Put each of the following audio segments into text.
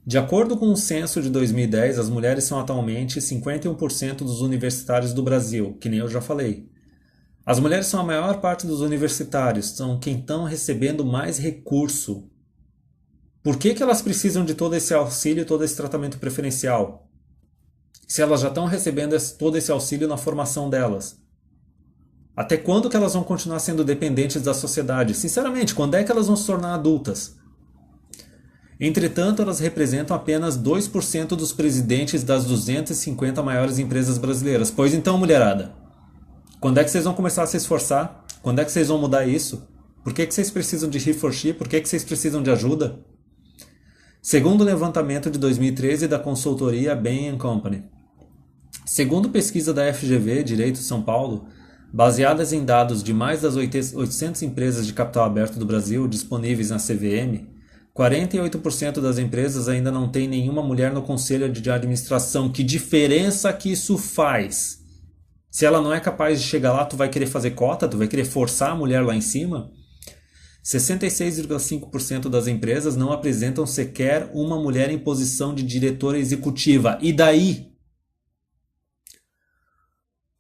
De acordo com o censo de 2010, as mulheres são atualmente 51% dos universitários do Brasil, que nem eu já falei. As mulheres são a maior parte dos universitários, são quem estão recebendo mais recurso. Por que elas precisam de todo esse auxílio e todo esse tratamento preferencial? Se elas já estão recebendo todo esse auxílio na formação delas. Até quando que elas vão continuar sendo dependentes da sociedade? Sinceramente, quando é que elas vão se tornar adultas? Entretanto, elas representam apenas 2% dos presidentes das 250 maiores empresas brasileiras. Pois então, mulherada, quando é que vocês vão começar a se esforçar? Quando é que vocês vão mudar isso? Por que vocês precisam de he for she? Por que vocês precisam de ajuda? Segundo o levantamento de 2013 da consultoria Bain & Company. Segundo pesquisa da FGV Direito São Paulo, baseadas em dados de mais das 800 empresas de capital aberto do Brasil disponíveis na CVM, 48% das empresas ainda não tem nenhuma mulher no conselho de administração. Que diferença que isso faz? Se ela não é capaz de chegar lá, tu vai querer fazer cota? Tu vai querer forçar a mulher lá em cima? 66,5% das empresas não apresentam sequer uma mulher em posição de diretora executiva. E daí?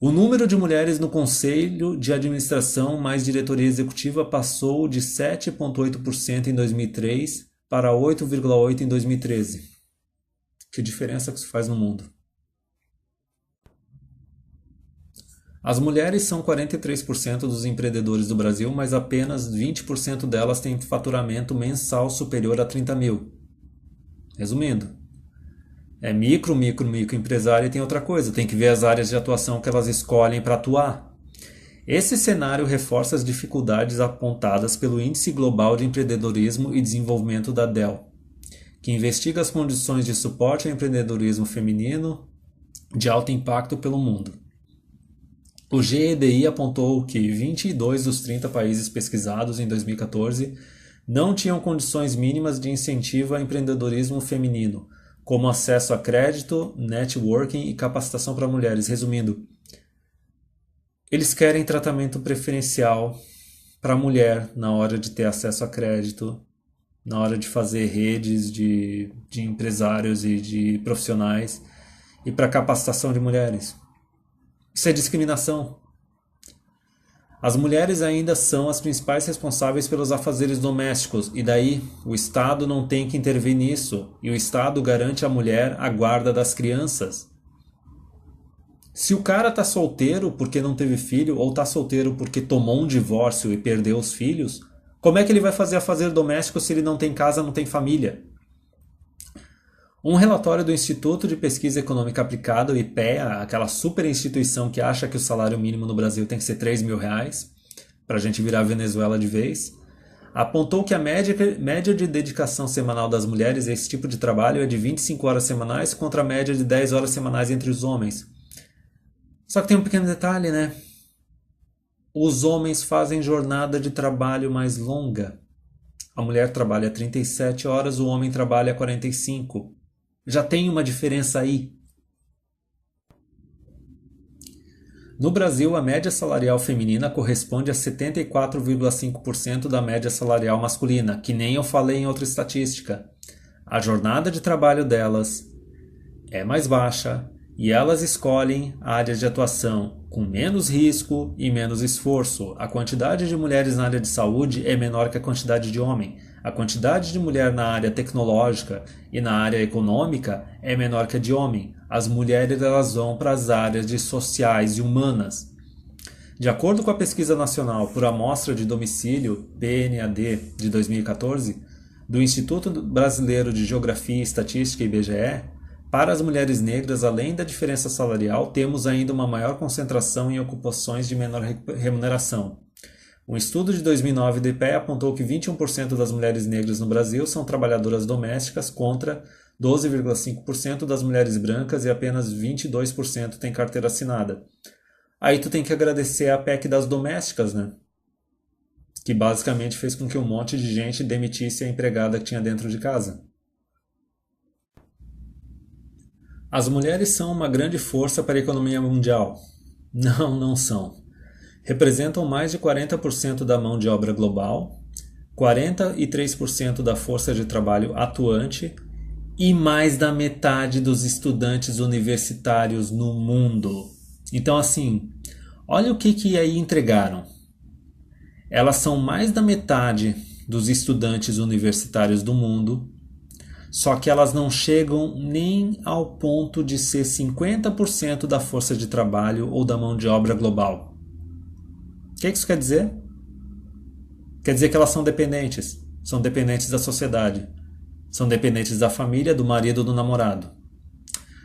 O número de mulheres no conselho de administração mais diretoria executiva passou de 7,8% em 2003 para 8,8% em 2013. Que diferença que isso faz no mundo? As mulheres são 43% dos empreendedores do Brasil, mas apenas 20% delas têm faturamento mensal superior a 30 mil. Resumindo, é micro empresário e tem outra coisa, tem que ver as áreas de atuação que elas escolhem para atuar. Esse cenário reforça as dificuldades apontadas pelo Índice Global de Empreendedorismo e Desenvolvimento da Dell, que investiga as condições de suporte ao empreendedorismo feminino de alto impacto pelo mundo. O GEDI apontou que 22 dos 30 países pesquisados em 2014 não tinham condições mínimas de incentivo ao empreendedorismo feminino, como acesso a crédito, networking e capacitação para mulheres. Resumindo, eles querem tratamento preferencial para a mulher na hora de ter acesso a crédito, na hora de fazer redes de empresários e de profissionais e para capacitação de mulheres. Isso é discriminação. As mulheres ainda são as principais responsáveis pelos afazeres domésticos e daí o Estado não tem que intervir nisso e o Estado garante à mulher a guarda das crianças. Se o cara tá solteiro porque não teve filho ou tá solteiro porque tomou um divórcio e perdeu os filhos, como é que ele vai fazer afazer doméstico se ele não tem casa, não tem família? Um relatório do Instituto de Pesquisa Econômica Aplicada, o IPEA, aquela super instituição que acha que o salário mínimo no Brasil tem que ser R$ 3.000, para a gente virar Venezuela de vez, apontou que a média de dedicação semanal das mulheres a esse tipo de trabalho é de 25 horas semanais contra a média de 10 horas semanais entre os homens. Só que tem um pequeno detalhe, né? Os homens fazem jornada de trabalho mais longa. A mulher trabalha 37 horas, o homem trabalha 45. Já tem uma diferença aí. No Brasil, a média salarial feminina corresponde a 74,5% da média salarial masculina, que nem eu falei em outra estatística. A jornada de trabalho delas é mais baixa e elas escolhem áreas de atuação com menos risco e menos esforço. A quantidade de mulheres na área de saúde é menor que a quantidade de homem. A quantidade de mulher na área tecnológica e na área econômica é menor que a de homem. As mulheres elas vão para as áreas de sociais e humanas. De acordo com a Pesquisa Nacional por Amostra de Domicílio, PNAD, de 2014, do Instituto Brasileiro de Geografia e Estatística, IBGE, para as mulheres negras, além da diferença salarial, temos ainda uma maior concentração em ocupações de menor remuneração. Um estudo de 2009 do IPEA apontou que 21% das mulheres negras no Brasil são trabalhadoras domésticas contra 12,5% das mulheres brancas e apenas 22% têm carteira assinada. Aí tu tem que agradecer a PEC das domésticas, né? Que basicamente fez com que um monte de gente demitisse a empregada que tinha dentro de casa. As mulheres são uma grande força para a economia mundial. Não são. Representam mais de 40% da mão de obra global, 43% da força de trabalho atuante e mais da metade dos estudantes universitários no mundo. Então, assim, olha o que aí entregaram. Elas são mais da metade dos estudantes universitários do mundo, só que elas não chegam nem ao ponto de ser 50% da força de trabalho ou da mão de obra global. O que isso quer dizer? Quer dizer que elas são dependentes da sociedade, são dependentes da família, do marido ou do namorado.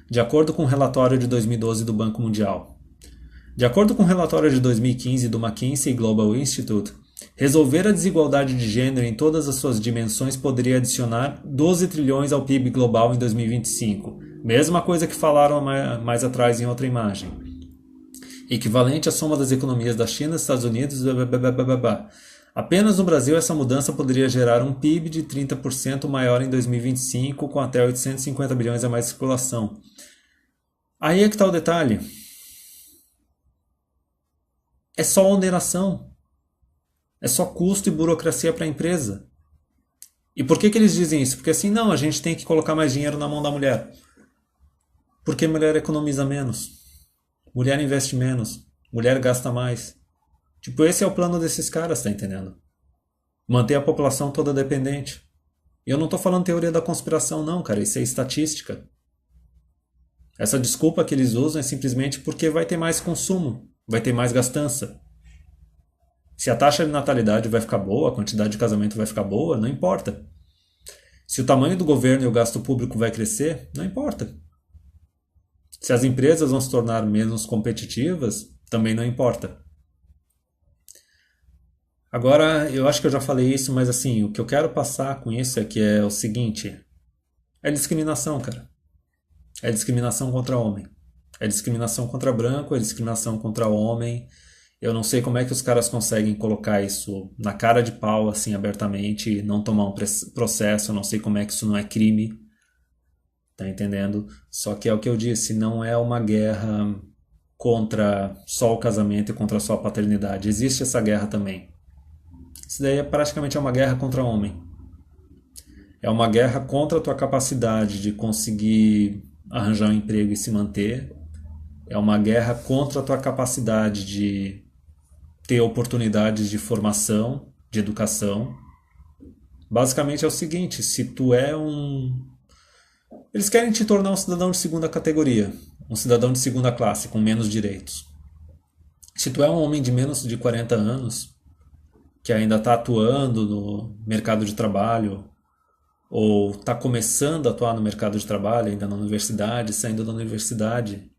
De acordo com o relatório de 2012 do Banco Mundial. De acordo com o relatório de 2015 do McKinsey Global Institute, resolver a desigualdade de gênero em todas as suas dimensões poderia adicionar 12 trilhões ao PIB global em 2025. Mesma coisa que falaram mais atrás em outra imagem. Equivalente à soma das economias da China, Estados Unidos, Apenas no Brasil essa mudança poderia gerar um PIB de 30% maior em 2025, com até 850 bilhões a mais de circulação. Aí é que está o detalhe. É só oneração. É só custo e burocracia para a empresa. E por que eles dizem isso? Porque assim, não, a gente tem que colocar mais dinheiro na mão da mulher. Porque mulher economiza menos. Mulher investe menos. Mulher gasta mais. Tipo, esse é o plano desses caras, tá entendendo? Manter a população toda dependente. E eu não tô falando teoria da conspiração, não, cara. Isso é estatística. Essa desculpa que eles usam é simplesmente porque vai ter mais consumo. Vai ter mais gastança. Se a taxa de natalidade vai ficar boa, a quantidade de casamento vai ficar boa, não importa. Se o tamanho do governo e o gasto público vai crescer, não importa. Se as empresas vão se tornar menos competitivas, também não importa. Agora, eu acho que eu já falei isso, mas assim, o que eu quero passar com isso é que é o seguinte: é discriminação, cara. É discriminação contra homem. É discriminação contra branco, é discriminação contra homem. Eu não sei como é que os caras conseguem colocar isso na cara de pau, assim, abertamente, e não tomar um processo. Eu não sei como é que isso não é crime. Tá entendendo? Só que é o que eu disse, não é uma guerra contra só o casamento e contra só a paternidade. Existe essa guerra também. Isso daí é praticamente uma guerra contra o homem. É uma guerra contra a tua capacidade de conseguir arranjar um emprego e se manter. É uma guerra contra a tua capacidade de ter oportunidades de formação, de educação. Basicamente é o seguinte, se tu é um... Eles querem te tornar um cidadão de segunda categoria, um cidadão de segunda classe, com menos direitos. Se tu é um homem de menos de 40 anos, que ainda está atuando no mercado de trabalho, ou está começando a atuar no mercado de trabalho, ainda na universidade, saindo da universidade,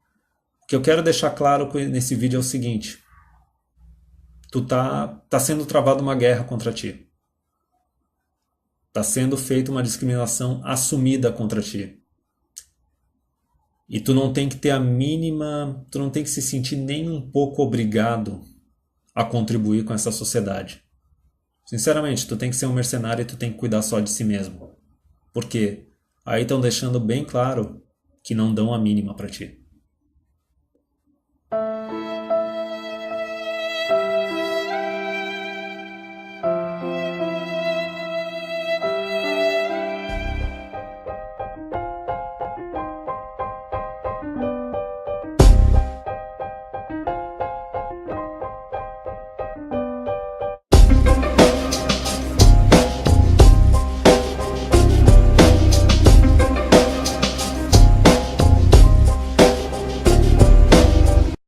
o que eu quero deixar claro nesse vídeo é o seguinte: tu tá sendo travada uma guerra contra ti. Está sendo feita uma discriminação assumida contra ti. E tu não tem que ter a mínima, tu não tem que se sentir nem um pouco obrigado a contribuir com essa sociedade. Sinceramente, tu tem que ser um mercenário e tu tem que cuidar só de si mesmo. Por quê? Aí estão deixando bem claro que não dão a mínima pra ti.